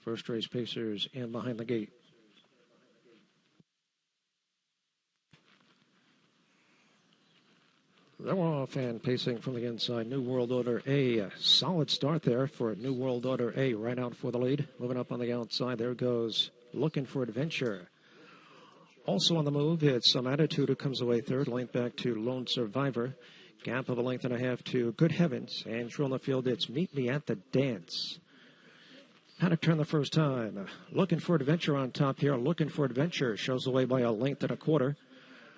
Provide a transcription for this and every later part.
First race pacers and behind the gate. They're off and pacing from the inside. New World Order A. Solid start there for New World Order A. Right out for the lead. Moving up on the outside. There goes Looking for Adventure. Also on the move, it's Some Attitude who comes away third. Length back to Lone Survivor. Gap of a length and a half to Good Heavens. And through on the field, it's Meet Me at the Dance. Paddock turn the first time. Looking for Adventure on top here. Looking for Adventure shows the way by a length and a quarter.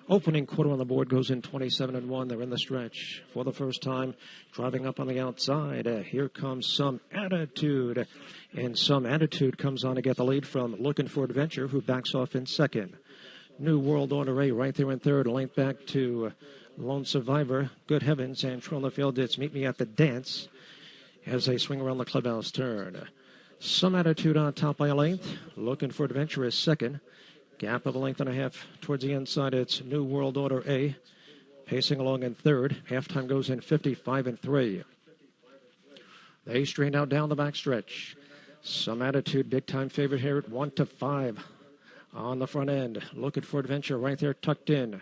Opening quarter on the board goes in 27-1. They're in the stretch for the first time. Driving up on the outside. Here comes Some Attitude. And Some Attitude comes on to get the lead from Looking for Adventure, who backs off in second. New World Order A right there in third. Length back to Lone Survivor. Good Heavens. And on the field, it's Meet Me at the Dance as they swing around the clubhouse turn. Some Attitude on top by a length. Looking for Adventure is second. Gap of a length and a half towards the inside. It's New World Order A. Pacing along in third. Halftime goes in 55-3. They strain out down the backstretch. Some Attitude, big time favorite here at 1-5 on the front end. Looking for Adventure right there tucked in.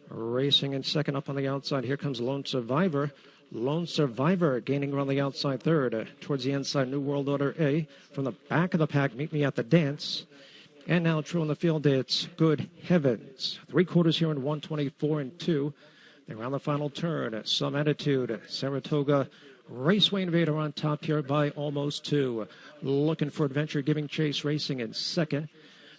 Racing in second up on the outside. Here comes Lone Survivor. Lone Survivor gaining around the outside third. Towards the inside, New World Order A. From the back of the pack, Meet Me at the Dance. And now true in the field, it's Good Heavens. 3/4 here in 124-2. They're on the final turn. Some Attitude. Saratoga Raceway Invader on top here by almost 2. Looking for Adventure giving chase, racing in second.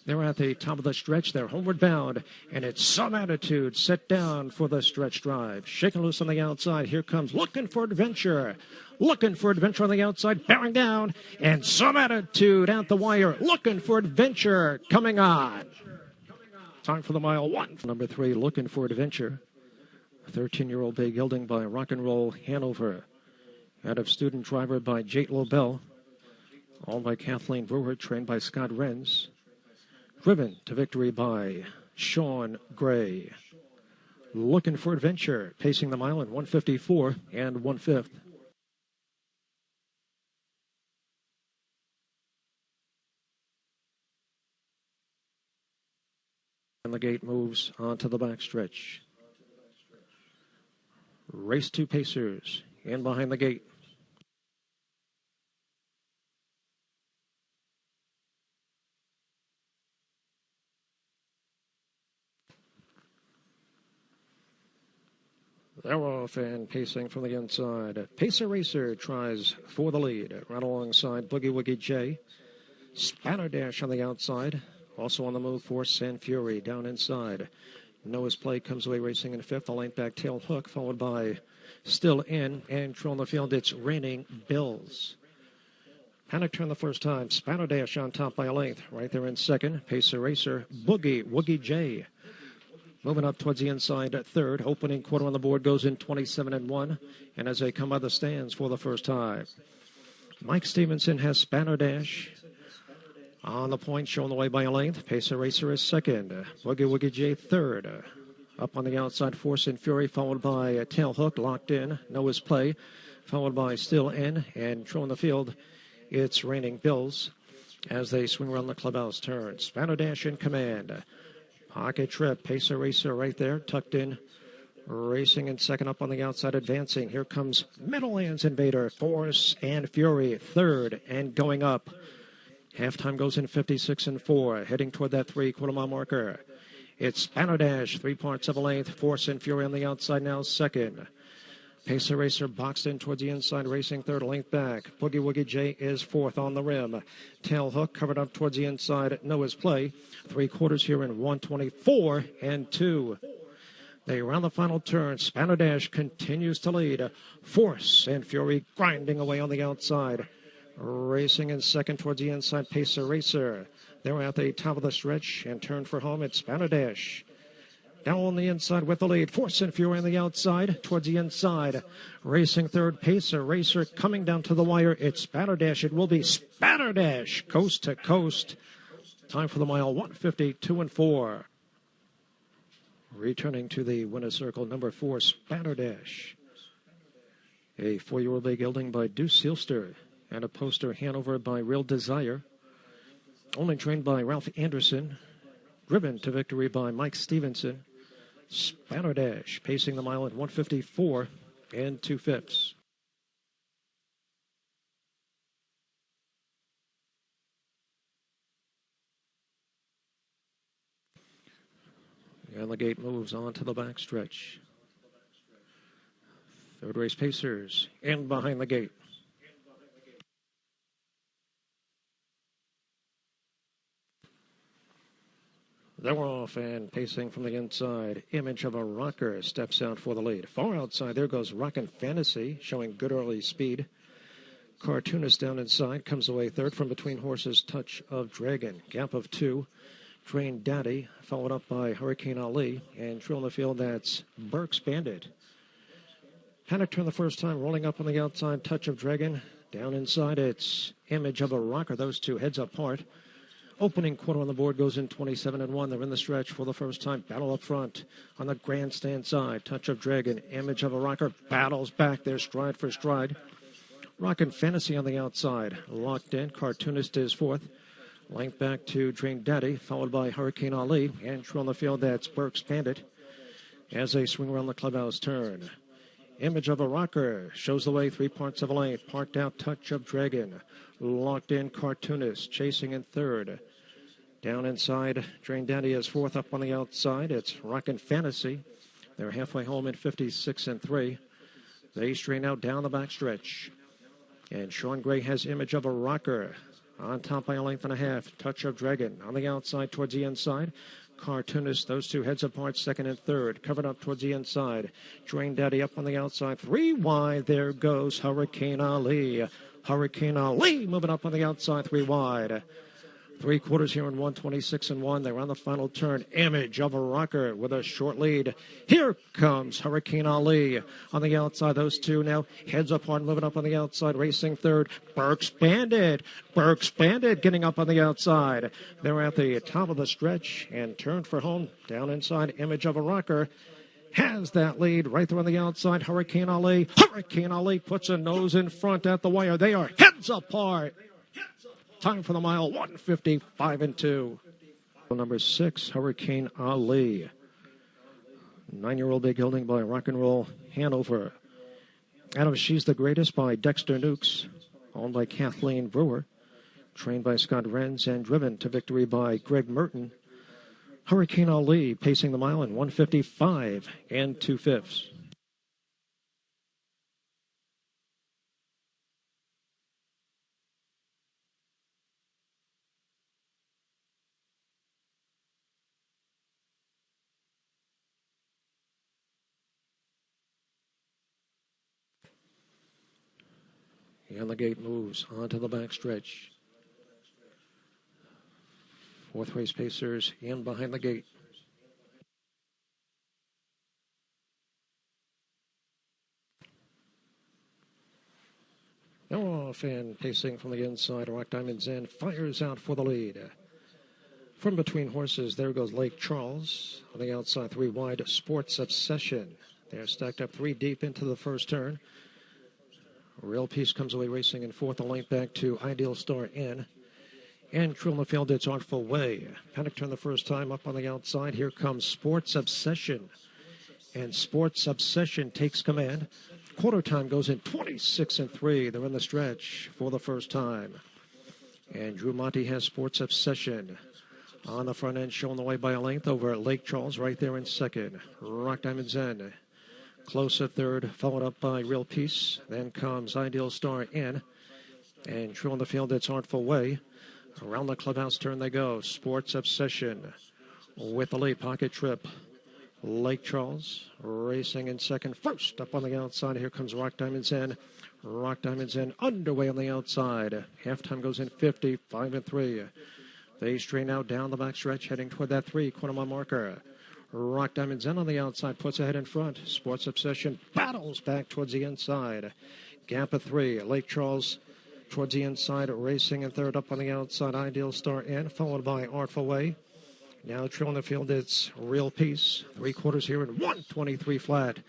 They're at the top of the stretch. They're homeward bound. And it's Some Attitude set down for the stretch drive. Shaking loose on the outside. Here comes Looking for Adventure. Looking for Adventure on the outside. Bearing down. And Some Attitude at the wire. Looking for Adventure coming on. Time for the mile one. Number 3, Looking for Adventure. 13-year-old bay gelding by Rock and Roll Hanover. Out of student driver by Jate Lobel. All by Kathleen Brewer. Trained by Scott Renz. Driven to victory by Sean Gray. Looking for Adventure, pacing the mile in 1:54 1/5. And the gate moves onto the backstretch. Race 2 pacers in behind the gate. They're off and pacing from the inside. Pacer Racer tries for the lead. Right alongside Boogie Woogie J. Spatterdash on the outside. Also on the move, Force and Fury down inside. Noah's Play comes away racing in fifth. The length back tail hook, followed by Still In. And on the field, it's Raining Bills. Panic turn the first time. Spatterdash on top by a length. Right there in second. Pacer Racer, Boogie Woogie J. Moving up towards the inside at third. Opening quarter on the board goes in 27-1. And as they come by the stands for the first time, Mike Stevenson has Spatterdash on the point, showing the way by a length. Pacer Racer is second. Boogie Woogie J third. Up on the outside, Force and Fury, followed by Tail Hook, locked in. Noah's Play, followed by Still In. And on the field, it's Raining Bills as they swing around the clubhouse turn. Spatterdash in command. Pocket Trip, Pacer Racer right there, tucked in. Racing in second up on the outside, advancing. Here comes Meadowlands Invader, Force and Fury, third and going up. Halftime goes in 56-4, heading toward that 3/4 mile marker. It's Spatterdash, 3 parts of a length. Force and Fury on the outside now, second. Pacer Racer boxed in towards the inside, racing third, length back. Boogie Woogie J is fourth on the rim. Tail Hook covered up towards the inside. Noah's Play. 3/4 here in 124-2. They round the final turn. Spatterdash continues to lead. Force and Fury grinding away on the outside. Racing in second towards the inside, Pacer Racer. They're at the top of the stretch and turn for home. It's Spatterdash. Down on the inside with the lead. Force and Fury on the outside, towards the inside. Racing third, Pacer Racer coming down to the wire. It's Spatterdash. It will be Spatterdash, coast to coast. Time for the mile, 1:52-4. Returning to the winner's circle, number 4, Spatterdash. A 4-year-old bay gelding by Deuce Sealster. And a poster Hanover by Real Desire. Only trained by Ralph Anderson. Driven to victory by Mike Stevenson. Spatterdash pacing the mile at 154 and 2/5. And the gate moves on to the backstretch. Third race pacers in behind the gate. They're off and pacing from the inside. Image of a Rocker steps out for the lead. Far outside, there goes Rockin' Fantasy, showing good early speed. Cartoonist down inside, comes away third from between horses. Touch of Dragon, gap of 2. Train Daddy, followed up by Hurricane Ali. And true in the field, that's BURKES Bandit. Panic turn the first time, rolling up on the outside. Touch of Dragon. Down inside, it's Image of a Rocker. Those two heads apart. Opening quarter on the board goes in 27-1. They're in the stretch for the first time. Battle up front on the grandstand side. Touch of Dragon, Image of a Rocker battles back there stride for stride. Rockin' Fantasy on the outside. Locked in. Cartoonist is fourth. Length back to Train Daddy, followed by Hurricane Ali. And true on the field, that's BURKES Bandit. As they swing around the clubhouse turn. Image of a Rocker shows the way 3 parts of a length. Parked out, Touch of Dragon. Locked in, Cartoonist chasing in third. Down inside, Train Daddy is fourth. Up on the outside, it's Rockin' Fantasy. They're halfway home in 56-3. They strain out down the backstretch. And Sean Gray has Image of a Rocker on top by a length and a half. Touch of Dragon on the outside towards the inside. Cartoonist, those two heads apart, second and third. Covered up towards the inside. Train Daddy up on the outside. 3 wide. There goes Hurricane Ali. Hurricane Ali moving up on the outside, 3 wide. 3/4 here in 126-1. They're on the final turn. Image of a Rocker with a short lead. Here comes Hurricane Ali on the outside. Those two now heads apart, moving up on the outside, racing third. BURKES Bandit. BURKES Bandit getting up on the outside. They're at the top of the stretch and turn for home. Down inside, Image of a Rocker has that lead right there on the outside. Hurricane Ali. Hurricane Ali puts a nose in front at the wire. They are heads apart. Time for the mile, 155-2. Number 6, Hurricane Ali. 9-year-old big gelding by Rock and Roll Hanover. Out of She's the Greatest by Dexter Nukes, owned by Kathleen Brewer. Trained by Scott Renz and driven to victory by Greg Merton. Hurricane Ali pacing the mile in 155 and 2/5. And the gate moves onto the backstretch. Fourth race pacers in behind the gate. Now off and pacing from the inside, Rock Diamond's Inn fires out for the lead. From between horses, there goes Lake Charles. On the outside, 3 wide, Sports Obsession. They're stacked up 3 deep into the first turn. Real Peace comes away racing in fourth, a length back to Ideal Star Inn. And true in the field, it's Artful Way. Panic turn the first time up on the outside. Here comes Sports Obsession. And Sports Obsession takes command. Quarter time goes in 26-3. They're in the stretch for the first time. And Drew Monty has Sports Obsession on the front end, showing the way by a length over Lake Charles right there in second. Rock Diamond's Inn close at third, followed up by Real Peace. Then comes Ideal Star Inn. And true on the field, it's Artful Way. Around the clubhouse turn they go. Sports Obsession with the lead. Pocket Trip. Lake Charles racing in second. First up on the outside, here comes Rock Diamond's Inn. Rock Diamond's Inn underway on the outside. Halftime goes in 55-3. They strain out down the backstretch, heading toward that 3-quarter mile marker. Rock Diamond's Inn on the outside, puts ahead in front. Sports Obsession battles back towards the inside. Gap of 3. Lake Charles towards the inside, racing in third. Up on the outside, Ideal Star Inn, followed by Artful Way. Now trailing the field, it's Real Peace. 3/4 here in 123 flat.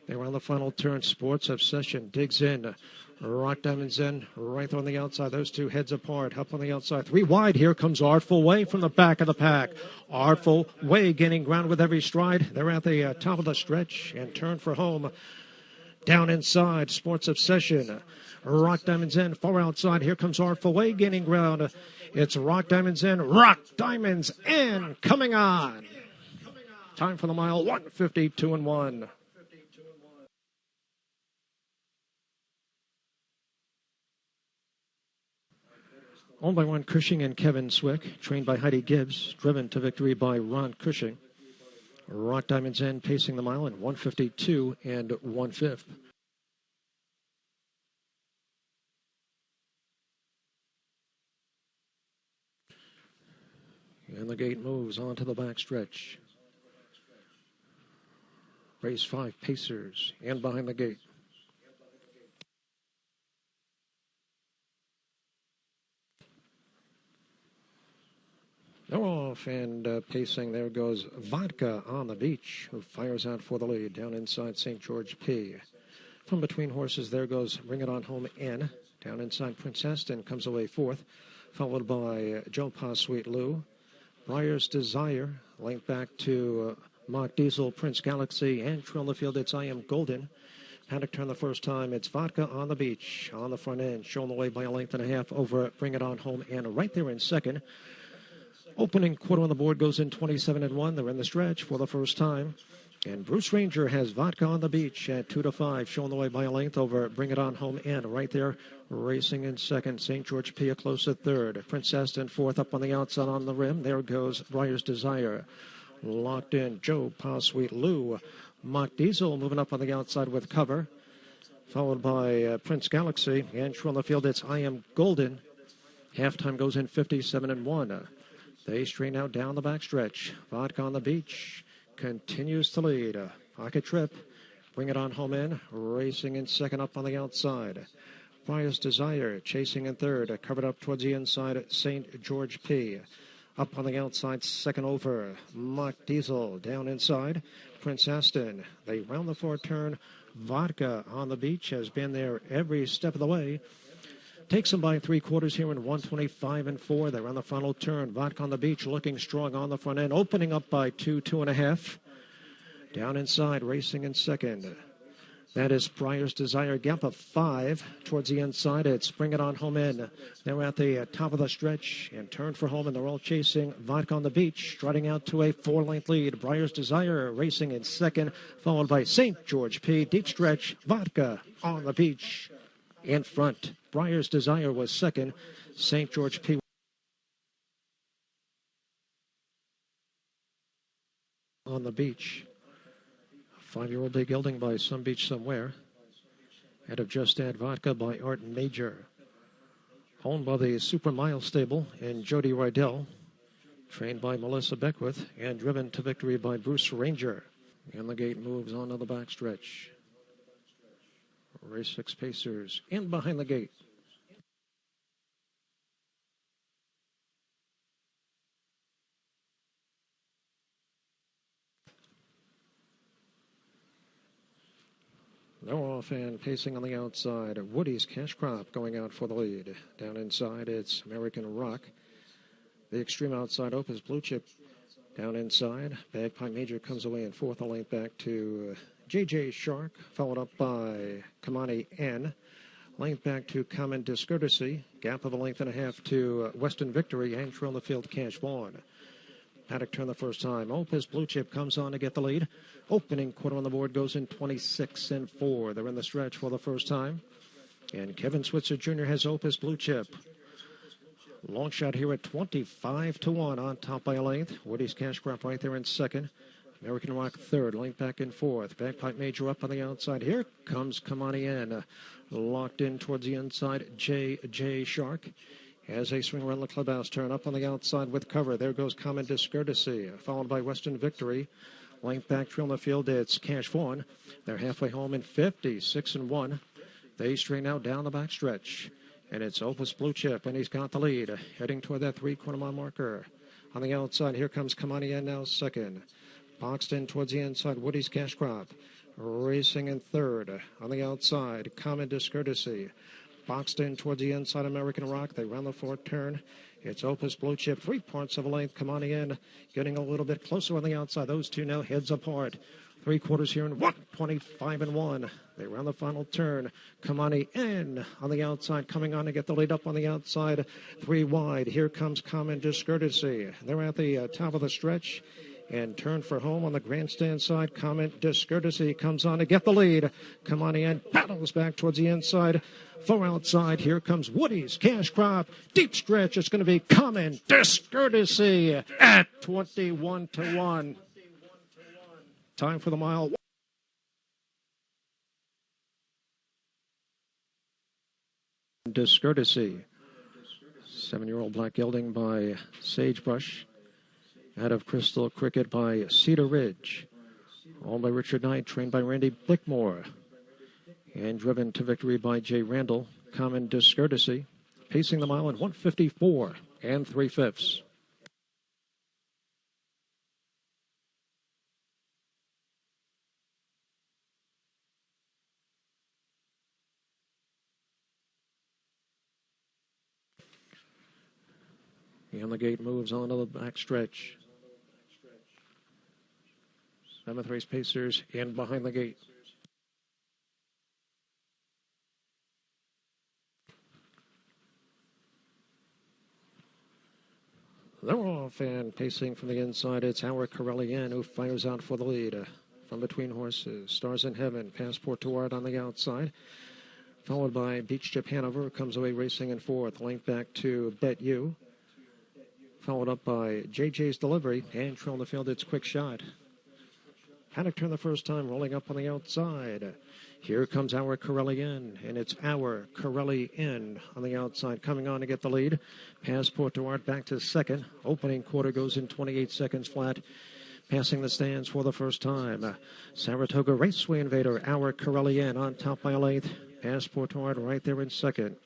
They were on the final turn. Sports Obsession digs in. Rock Diamonds in, right on the outside. Those two heads apart, up on the outside. 3 wide. Here comes Artful Way from the back of the pack. Artful Way gaining ground with every stride. They're at the top of the stretch and turn for home. Down inside, Sports Obsession. Rock Diamonds in, far outside. Here comes Artful Way gaining ground. It's Rock Diamonds in, Rock Diamonds in, coming on. Time for the mile, 1:52.1. Owned by Ron Cushing and Kevin Swick, trained by Heidi Gibbs, driven to victory by Ron Cushing. Rock Diamonds in, pacing the mile in 1:52 1/5. And the gate moves onto the back stretch. Race 5 Pacers, and behind the gate. They're off and pacing. There goes VODKA on the beach, who fires out for the lead down inside St. George P. From between horses, there goes Bring It On Home N. Down inside Prince Aston comes away fourth, followed by Joe Pa Sweet Lou. BRIAR'S Desire, linked back to Mock Diesel, Prince Galaxy, and trail the field. It's I Am Golden. Paddock turn the first time. It's VODKA on the beach, on the front end, shown the way by a length and a half over Bring It On Home and right there in second. Opening quarter on the board goes in 27-1. They're in the stretch for the first time. And Bruce Ranger has VODKA on the beach at 2-5, showing the way by a length over Bring It On Home and right there racing in second. St. George P close at third. Prince Aston fourth up on the outside on the rim. There goes BRIAR'S Desire. Locked in Joe Pa Sweet Lou. Mock Diesel moving up on the outside with cover, followed by Prince Galaxy. And on the field, it's I Am Golden. Halftime goes in 57-1. They straighten out down the backstretch. VODKA on the beach continues to lead. Pocket Trip, Bring It On Home in, racing in second up on the outside. BRIAR'S Desire chasing in third, covered up towards the inside. St. George P. Up on the outside, second over. Mock Diesel down inside. Prince Aston. They round the fourth turn. VODKA on the beach has been there every step of the way. Takes them by 3/4 here in 1:25.4. They're on the final turn. VODKA on the beach looking strong on the front end. Opening up by 2.5. Down inside, racing in second. That is BRIAR'S Desire. Gap of 5 towards the inside. It's Bring It On Home in. They're at the top of the stretch and turn for home, and they're all chasing VODKA on the beach, striding out to a 4-length lead. BRIAR'S Desire racing in second, followed by St. George P. Deep stretch, VODKA on the beach in front. BRIAR'S Desire was second. St. George P. on the beach. 5-year-old Big Gelding by Some Beach Somewhere. Head of Just Add Vodka by Art Major. Owned by the Super Mile Stable and Jody Rydell. Trained by Melissa Beckwith and driven to victory by Bruce Ranger. And the gate moves on to the backstretch. Race 6 Pacers in behind the gate. They're off and pacing on the outside. Woody's Cash Crop going out for the lead. Down inside, it's American Rock. The extreme outside Opus Blue Chip. Down inside, Bagpipe Major comes away in fourth. A length back to JJ Shark, followed up by Kamani N. Length back to Common Discourtesy. Gap of a length and a half to Western Victory and trail the field Cash Vaughn. Paddock turn the first time. Opus Blue Chip comes on to get the lead. Opening quarter on the board goes in 26-4. They're in the stretch for the first time. And Kevin Switzer Jr. has Opus Blue Chip. Long shot here at 25-1 on top by a length. Woody's Cash Crop right there in second. American Rock third. Length back in fourth. Bagpipe Major up on the outside. Here comes Kamani N. Locked in towards the inside. J. Shark. As they swing around the clubhouse turn up on the outside with cover. There goes Common Discourtesy, followed by Western Victory. Length back trail in the field, it's Cash Vaughn. They're halfway home in 56-1. They straighten out down the backstretch. And it's Opus Blue Chip, and he's got the lead. Heading toward that 3-quarter mile marker. On the outside, here comes Kamani N now second. Boxed in towards the inside, Woody's Cash Crop. racing in third. On the outside, Common Discourtesy. Boxed in towards the inside, American Rock. They round the fourth turn. It's Opus Blue Chip, 3 parts of a length. Come on in, getting a little bit closer on the outside. Those two now heads apart. 3/4 here in 1:25-1. They round the final turn. Kamani in on the outside, coming on to get the lead up on the outside. 3 wide. Here comes Common Discourtesy. They're at the top of the stretch. And turn for home on the grandstand side. Common Discourtesy comes on to get the lead. Kamani in, battles back towards the inside. 4 outside. Here comes Woody's Cash Crop. Deep stretch. It's going to be Common Discourtesy at 21-1. Time for the mile. Discourtesy. 7-year-old black gelding by Sagebrush. Out of Crystal Cricket by Cedar Ridge. Owned by Richard Knight, trained by Randy Blickmore. And driven to victory by Jay Randall. Common Discourtesy. Pacing the mile in 1:54 3/5. And the gate moves on to the back stretch. 7th race pacers in behind the gate. They're off and pacing from the inside. It's our Corellian who fires out for the lead. From between horses, Stars in Heaven, Passport to Art on the outside. Followed by Beach Chip Hanover, comes away racing in 4th. Length back to Bet You. Followed up by JJ's Delivery. And trailing the field, it's Quick Shot. Paddock turn the first time, rolling up on the outside. Here comes our Corellian, and it's our Corellian on the outside, coming on to get the lead. Passport to Art back to second. Opening quarter goes in 28 seconds flat. Passing the stands for the first time. Saratoga Raceway Invader, our Corellian on top by a length. Passport to Art right there in second.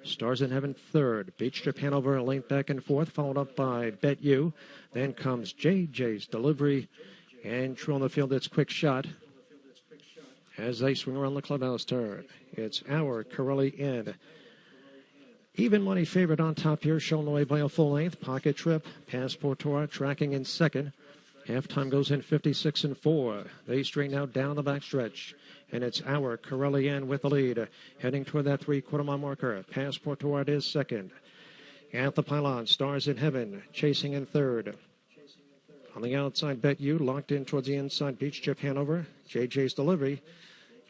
Stars in Heaven third. Beach Trip Hanover a length back and forth, followed up by Bet You. Then comes JJ's Delivery. And true on the field, it's Quick Shot. As they swing around the clubhouse turn, it's our Corellian. Even money favorite on top here, shown away by a full length. Pocket Trip, Passport Tour tracking in second. Halftime goes in 56-4. They straighten out down the backstretch. And it's our Corellian with the lead. Heading toward that 3/4 mile marker. Passport Tour is second. At the pylon, Stars in Heaven chasing in third. On the outside, Bet You, locked in towards the inside, Beach Chip Hanover, JJ's Delivery,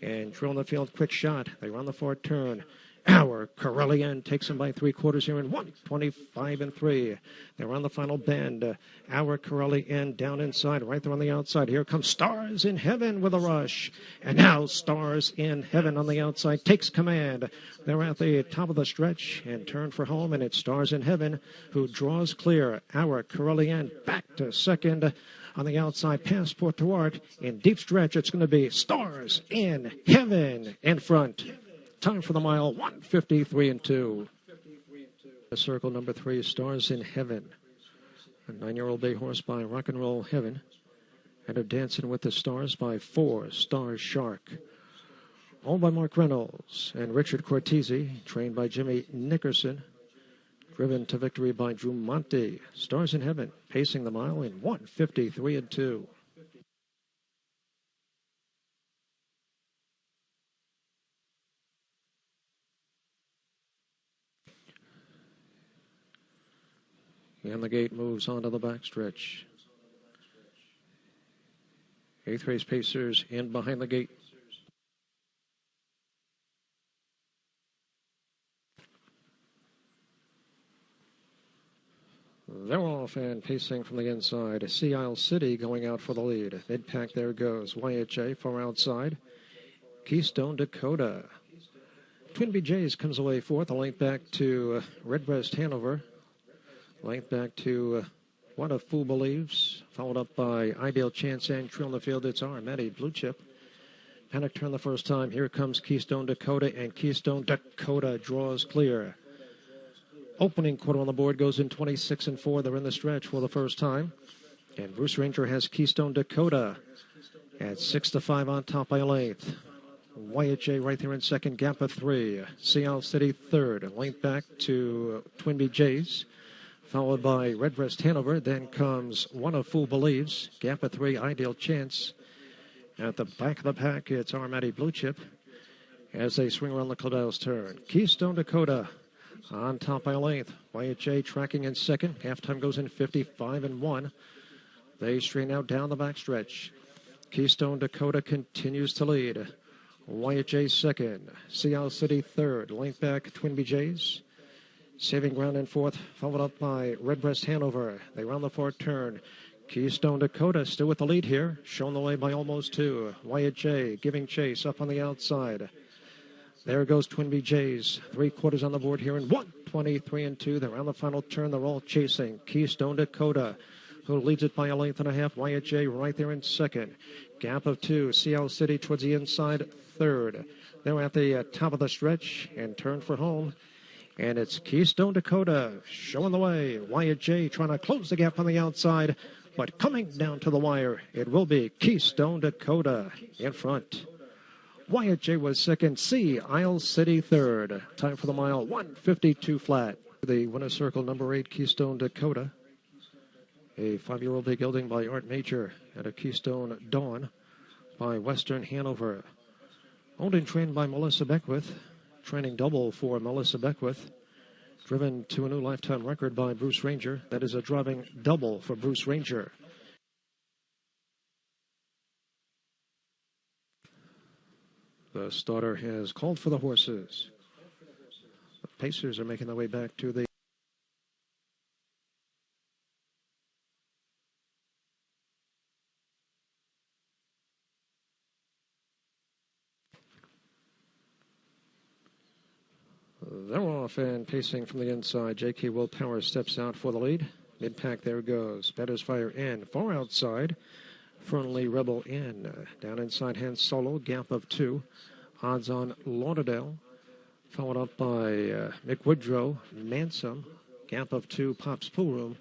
and Drill in the field, Quick Shot. They run the fourth turn. Our Corellian takes them by 3/4 here in 1:25-3. They're on the final bend. Our Corellian down inside, right there on the outside. Here comes Stars in Heaven with a rush. And now Stars in Heaven on the outside takes command. They're at the top of the stretch and turn for home, and it's Stars in Heaven who draws clear. Our Corellian back to second. On the outside, Passport to Art. In deep stretch, it's going to be Stars in Heaven in front. Time for the mile, 1:53-2. Circle number 3, Stars in Heaven. A 9-year-old bay horse by Rock and Roll Heaven. And a Dancing with the Stars by 4, Stars Shark. Owned by Mark Reynolds and Richard Cortese. Trained by Jimmy Nickerson. Driven to victory by Drew Monte. Stars in Heaven, pacing the mile in 1:53-2. And the gate moves onto the backstretch. 8th race pacers in behind the gate. They're off and pacing from the inside. Sea Isle City going out for the lead. Mid-pack there goes YHA far outside. Keystone Dakota. Twin BJ's comes away 4th. A length back to Redbreast Hanover. Length back to What a Fool Believes, followed up by Ideal Chance and True on the field. It's our Matty Blue Chip. Panic turn the first time. Here comes Keystone Dakota, and Keystone Dakota draws clear. Opening quarter on the board goes in 26-4. They're in the stretch for the first time. And Bruce Ranger has Keystone Dakota. At 6-5 on top by a length. Wyatt J right there in second, gap of 3. Seattle City third, length back to Twinbee Jays, followed by Redbreast Hanover. Then comes One of Fool Believes, gap of 3, Ideal Chance. At the back of the pack, it's Armati Blue Chip as they swing around the clubhouse turn. Keystone Dakota on top by a length. Wyatt J tracking in second. Halftime goes in 55-1. They straighten out down the backstretch. Keystone Dakota continues to lead. Wyatt J second. Seattle City third. Length back Twinbee Jays. Saving ground in fourth, followed up by Redbreast Hanover. They round the fourth turn. Keystone Dakota still with the lead here, shown the way by almost 2. Wyatt J giving chase up on the outside. There goes Twinbee Jays, 3/4 on the board here in 1:23-2. They're on the final turn. They're all chasing. Keystone Dakota, who leads it by a length and a half. Wyatt J right there in second. Gap of 2. Seattle City towards the inside, third. They're at the top of the stretch and turn for home. And it's Keystone Dakota showing the way. Wyatt J trying to close the gap on the outside. But coming down to the wire, it will be Keystone Dakota in front. Wyatt J was second. Seattle City third. Time for the mile, 1:52 flat. The winner's circle, number 8, Keystone Dakota. A 5-year-old big gelding by Art Major and a Keystone Dawn by Western Hanover. Owned and trained by Melissa Beckwith. Training double for Melissa Beckwith. Driven to a new lifetime record by Bruce Ranger. That is a driving double for Bruce Ranger. The starter has called for the horses. The Pacers are making their way back to the They're off and pacing from the inside. J.K. Willpower steps out for the lead. Mid-pack, there goes. Better's Fire in. Far outside. Fernley Rebel in. Down inside, Han Solo. Gap of 2. Odds on Lauderdale. Followed up by Mick Woodrow. Mansome. Gap of 2. Pop's Pool Room.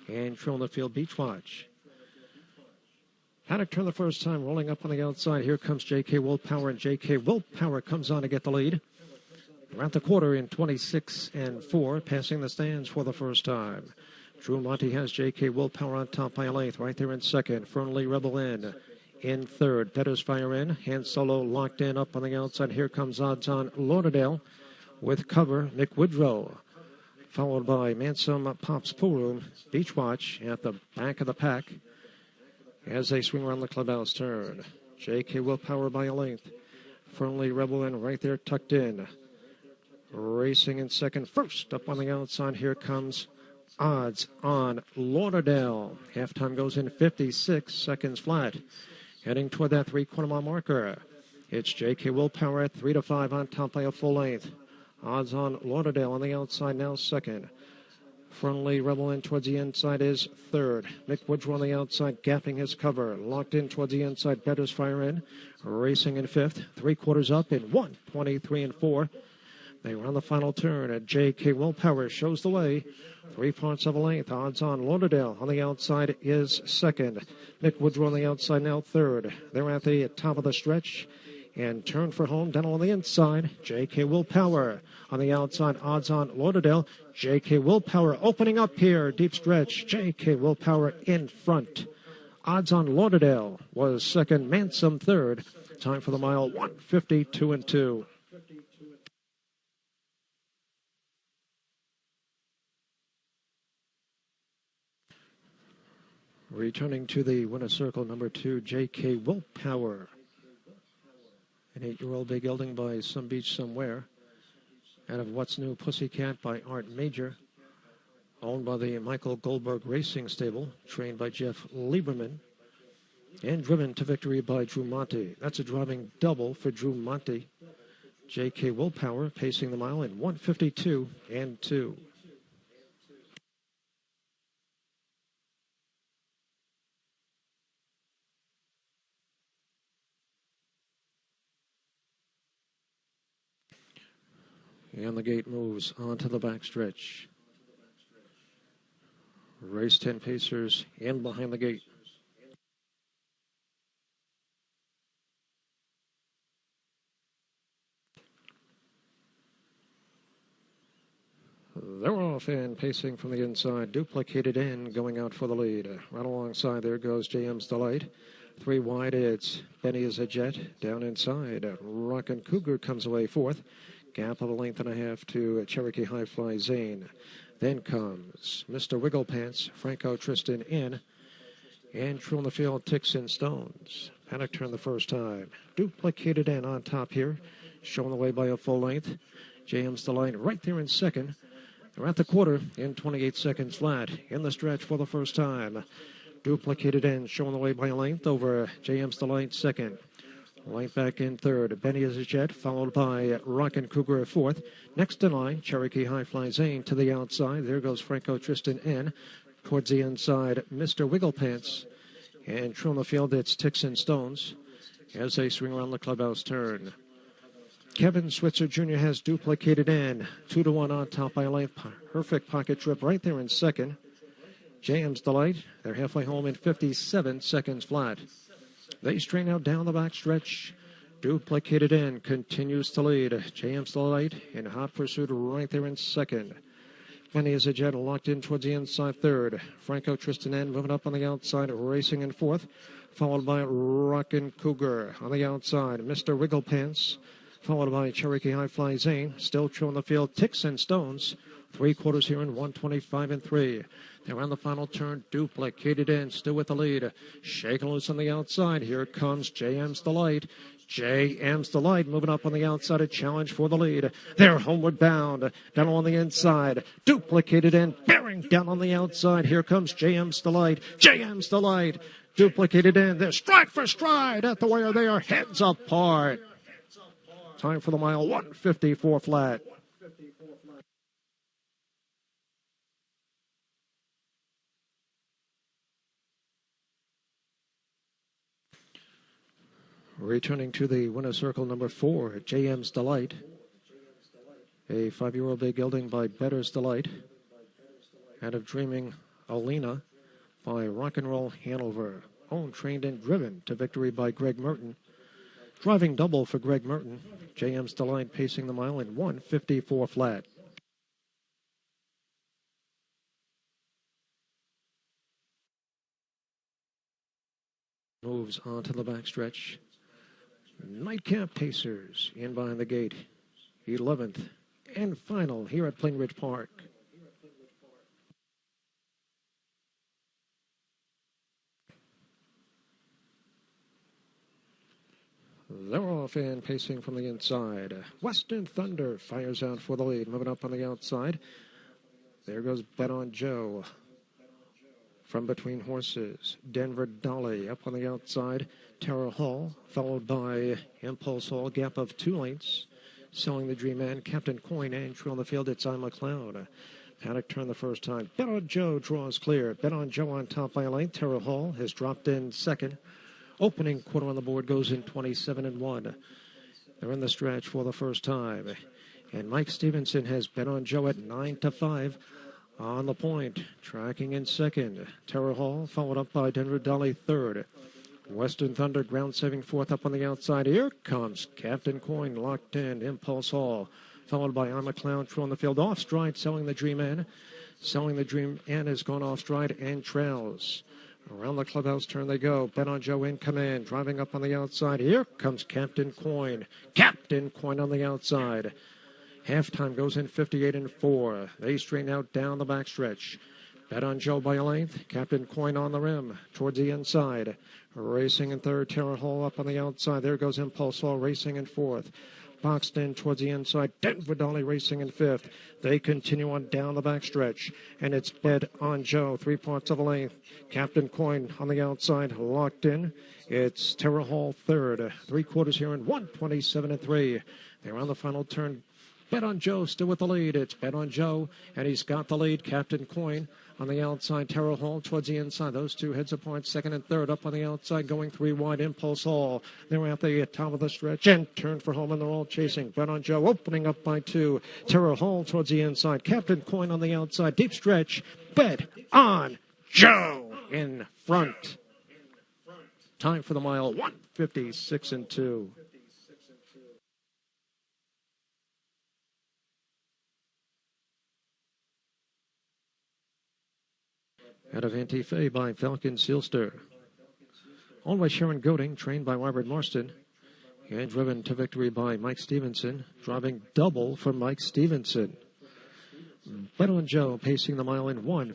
And Trill in the Field Beach Watch. Paddock turned the first time, rolling up on the outside. Here comes J.K. Willpower, and J.K. Willpower comes on to get the lead. Around the quarter in 26-4, passing the stands for the first time. Drew Monty has J.K. Willpower on top by a length, right there in second. Fernley Rebel in third. Better's Fire in. Han Solo locked in up on the outside. Here comes Odds on Lauderdale with cover, Mick Woodrow. Followed by Mansome, Pop's Pool Room, Beach Watch at the back of the pack as they swing around the clubhouse turn. J.K. Willpower by a length. Fernley Rebel in right there tucked in. Racing in second. First up on the outside, here comes Odds on Lauderdale. Halftime goes in 56 seconds flat. Heading toward that 3/4 mile marker. It's J.K. Willpower at 3-5 on top by a full length. Odds on Lauderdale on the outside now second. Fernley Rebel in towards the inside is third. Mick Woodrow on the outside, gapping his cover. Locked in towards the inside, Better's Fire in. Racing in fifth. 3/4 up in 1:23-4. They run the final turn at J.K. Willpower shows the way. 3/4 of a length. Odds on Lauderdale on the outside is second. Mick Woodrow on the outside now third. They're at the top of the stretch. And turn for home. Down on the inside. J.K. Willpower on the outside. Odds on Lauderdale. J.K. Willpower opening up here. Deep stretch. J.K. Willpower in front. Odds on Lauderdale was second. Mansome third. Time for the mile 1:52-2. Returning to the winner's circle, number 2, J.K. Willpower. An 8-year-old big gelding by Some Beach Somewhere. Out of What's New Pussycat by Art Major. Owned by the Michael Goldberg Racing Stable. Trained by Jeff Lieberman. And driven to victory by Drew Monty. That's a driving double for Drew Monty. J.K. Willpower pacing the mile in 1:52-2. And the gate moves onto the backstretch. Race 10 pacers in behind the gate. They're off and pacing from the inside. Duplicated in, going out for the lead. Right alongside, there goes JM's Delight. 3 wide, it's Benny is a Jet. Down inside, Rockin' Cougar comes away fourth. Gap of a length and a half to Cherokee High Fly Zane. Then comes Mr. Wiggle Pants, Franco Tristan in. And true on the field, Ticks and Stones. Paddock turned the first time. Duplicated in on top here. Shown the way by a full length. JM's Delight right there in second. They're at the quarter in 28 seconds flat. In the stretch for the first time. Duplicated in, showing the way by a length over JM's Delight second. Light back in third. Benny is a Jet, followed by Rockin' Cougar fourth. Next in line, Cherokee High Fly Zane to the outside. There goes Franco Tristan in. Towards the inside, Mr. Wiggle Pants. And true on the field, it's Ticks and Stones as they swing around the clubhouse turn. Kevin Switzer Jr. has duplicated in. 2-1 on top by a length. Perfect pocket trip right there in second. JM's Delight, they're halfway home in 57 seconds flat. They straighten out down the backstretch. Duplicated in, continues to lead. JM's Delight in hot pursuit right there in second. Benny is a Jet locked in towards the inside third. Franco Tristan N moving up on the outside, racing in fourth. Followed by Rockin' Cougar on the outside. Mr. Wiggle Pants, followed by Cherokee High Fly Zane. Still true on the field, Ticks and Stones. 3/4 here in 1:25 3. They're on the final turn, duplicated in, still with the lead. Shaking loose on the outside. Here comes JM's Delight. JM's Delight moving up on the outside, a challenge for the lead. They're homeward bound, down on the inside. Duplicated in, bearing down on the outside. Here comes JM's Delight. JM's Delight, duplicated in. They're stride for stride at the wire. They are heads apart. Time for the mile, 1:54 flat. Returning to the winner's circle, number 4, JM's Delight. A 5-year-old big gelding by Better's Delight. Out of Dreaming Alina by Rock and Roll Hanover. Owned, trained, and driven to victory by Greg Merton. Driving double for Greg Merton. JM's Delight pacing the mile in 1:54 flat. Moves onto the backstretch. Nightcap Pacers in behind the gate. 11th and final here at Plainridge Park. They're off and pacing from the inside. Western Thunder fires out for the lead. Moving up on the outside. There goes Bet on Joe. From between horses, Denver Dolly up on the outside. Terra Hall, followed by Impulse Hall, gap of 2 lengths. Selling the Dream Man, Captain Coin, and true on the field, it's I'm McLeod. Paddock turned the first time. Bet on Joe draws clear. Bet on Joe on top by a length. Terra Hall has dropped in second. Opening quarter on the board goes in 27-1. They're in the stretch for the first time. And Mike Stevenson has Bet on Joe at 9-5. On the point, tracking in second. Terra Hall, followed up by Denver Dolly third. Western Thunder ground saving fourth up on the outside. Here comes Captain Coin locked in. Impulse Hall, followed by I'm a Clown, true on the field. Off stride, Selling the Dream Man. Selling the Dream Man has gone off stride and trails. Around the clubhouse turn they go. Bet on Joe in command. Driving up on the outside. Here comes Captain Coin. Captain Coin on the outside. Halftime goes in 58-4. They straighten out down the backstretch. Bet on Joe by a length. Captain Coin on the rim. Towards the inside. Racing in third. Terra Hall up on the outside. There goes Impulse Hall racing in fourth. Boxed in towards the inside. Denver Dolly racing in fifth. They continue on down the backstretch. And it's Bet on Joe. 3 parts of a length. Captain Coin on the outside. Locked in. It's Terra Hall third. 3/4 here in 1:27-3. They're on the final turn. Bet on Joe still with the lead. It's Bet on Joe, and he's got the lead. Captain Coin on the outside. Terra Hall towards the inside. Those two heads apart. Second and third up on the outside. Going 3 wide. Impulse Hall. They're at the top of the stretch and turn for home, and they're all chasing. Bet on Joe opening up by 2. Terra Hall towards the inside. Captain Coin on the outside. Deep stretch. Bet on Joe in front. Time for the mile. 1:56-2. Out of Antife by Falcon Sealster. Always Sharon Goading, trained by Robert Marston. And driven to victory by Mike Stevenson. Driving double for Mike Stevenson. Beto and Joe pacing the mile in 1.